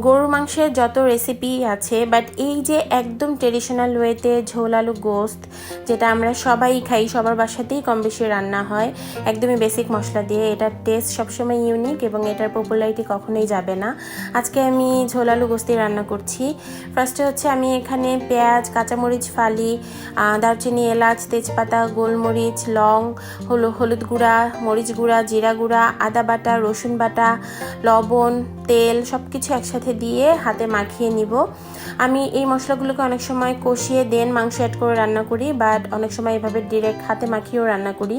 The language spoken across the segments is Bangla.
গরুর মাংসের যত রেসিপি আছে, বাট এই যে একদম ট্রেডিশনাল ওয়েতে ঝোল আলু গোস্ত, যেটা আমরা সবাই খাই, সবার বাসাতেই কম বেশি রান্না হয় একদমই বেসিক মশলা দিয়ে, এটার টেস্ট সবসময় ইউনিক এবং এটার পপুলারিটি কখনোই যাবে না। আজকে আমি ঝোল আলু গোস্তি রান্না করছি। ফার্স্টে হচ্ছে আমি এখানে পেঁয়াজ, কাঁচামরিচ ফালি, দারচিনি, এলাচ, তেজপাতা, গোলমরিচ, লং, হলুদ গুঁড়া, মরিচ গুঁড়া, জিরা গুঁড়া, আদা বাটা, রসুন বাটা, লবণ, তেল সব কিছু একসাথে দিয়ে হাতে মাখিয়ে নিব। আমি এই মশলাগুলোকে অনেক সময় কষিয়ে দেন মাংস অ্যাড করে রান্না করি, বাট অনেক সময় এভাবে ডিরেক্ট হাতে মাখিয়েও রান্না করি।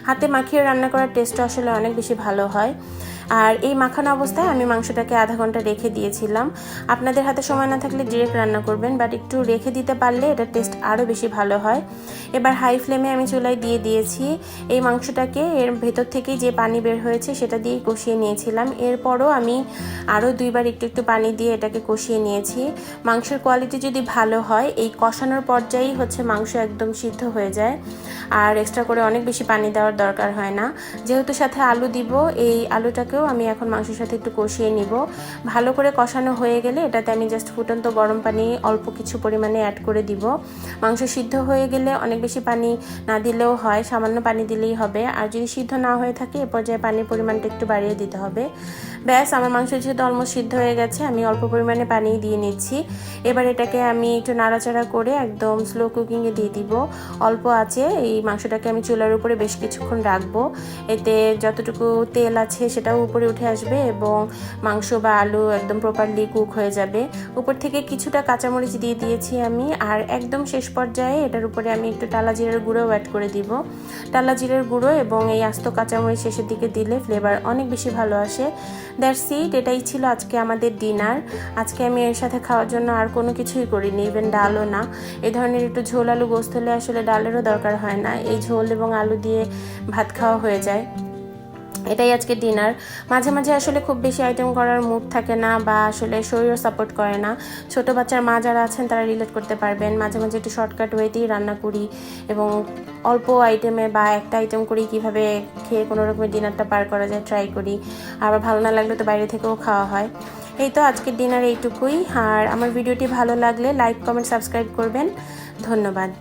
হাতে মাখিয়ে রান্না করার টেস্টটা আসলে অনেক বেশি ভালো হয়। আর এই মাখানো অবস্থায় আমি মাংসটাকে আধা ঘন্টা রেখে দিয়েছিলাম। আপনাদের হাতে সময় না থাকলে ডিরেক্ট রান্না করবেন, বাট একটু রেখে দিতে পারলে এটার টেস্ট আরও বেশি ভালো হয়। এবার হাই ফ্লেমে আমি চুলায় দিয়ে দিয়েছি। এই মাংসটাকে এর ভেতর থেকেই যে পানি বের হয়েছে সেটা দিয়েই কষিয়ে নিয়েছিলাম। এরপরও আমি আরও দুইবার একটু পানি দিয়ে এটাকে কষিয়ে নিয়েছি। মাংসের কোয়ালিটি যদি ভালো হয়, এই কষানোর পর্যায়েই হচ্ছে মাংস একদম সিদ্ধ হয়ে যায়, আর এক্সট্রা করে অনেক বেশি পানি দেওয়ার দরকার হয় না। যেহেতু সাথে আলু দিব, এই আলুটাকেও আমি এখন মাংসের সাথে একটু কষিয়ে নিব। ভালো করে কষানো হয়ে গেলে এটাতে আমি জাস্ট ফুটন্ত গরম পানি অল্প কিছু পরিমাণে অ্যাড করে দিব। মাংস সিদ্ধ হয়ে গেলে অনেক বেশি পানি না দিলেও হয়, সামান্য পানি দিলেই হবে। আর যদি সিদ্ধ না হয়ে থাকে এ পর্যায়ে পানির পরিমাণটা একটু বাড়িয়ে দিতে হবে। ব্যাস, আমার মাংস যেহেতু অলমোস্ট সিদ্ধ হয়ে গেছে, আমি অল্প পরিমাণে পানি দিয়ে নিচ্ছি। এবার এটাকে আমি একটু নাড়াচাড়া করে একদম স্লো কুকিংয়ে দিয়ে দিব। অল্প আছে এই মাংসটাকে আমি চুলার উপরে বেশ কিছুক্ষণ রাখবো। এতে যতটুকু তেল আছে সেটাও উপরে উঠে আসবে এবং মাংস বা আলু একদম প্রপারলি কুক হয়ে যাবে। উপর থেকে কিছুটা কাঁচামরিচ দিয়ে দিয়েছি আমি। আর একদম শেষ পর্যায়ে এটার উপরে আমি একটু টালা জিরার গুঁড়োও অ্যাড করে দিব। টালা জিরার গুঁড়ো এবং এই আস্ত কাঁচামরিচ শেষের দিকে দিলে ফ্লেভার অনেক বেশি ভালো আসে। দ্যাটস ইট, এটাই ছিল আজকে আমাদের ডিনার। আজকে আমি এর সাথে খাওয়ার জন্য আর কোনো কিছুই করিনি, ইভেন ডালও না। এই ধরনের একটু ঝোল আলু গোস্ত হলে আসলে ডালেরও দরকার হয় না, এই ঝোল এবং আলু দিয়ে ভাত খাওয়া হয়ে যায়। এটাই আজকে ডিনার। মাঝে মাঝে আসলে খুব বেশি আইটেম করার মুড থাকে না, বা আসলে শরীরও সাপোর্ট করে না। ছোট বাচ্চার মা যারা আছেন তারা রিলেট করতে পারবেন। মাঝে মাঝে একটু শর্টকাট ওয়েতেই রান্না করি এবং অল্প আইটেমে বা একটা আইটেম করি কিভাবে খেয়ে কোনো রকমের ডিনারটা পার করা যায় ট্রাই করি। আবার ভালো না লাগলে তো বাইরে থেকেও খাওয়া হয়। এই তো আজকের ডিনার এইটুকুই। আর আমার ভিডিওটি ভালো লাগলে লাইক, কমেন্ট, সাবস্ক্রাইব করবেন। ধন্যবাদ।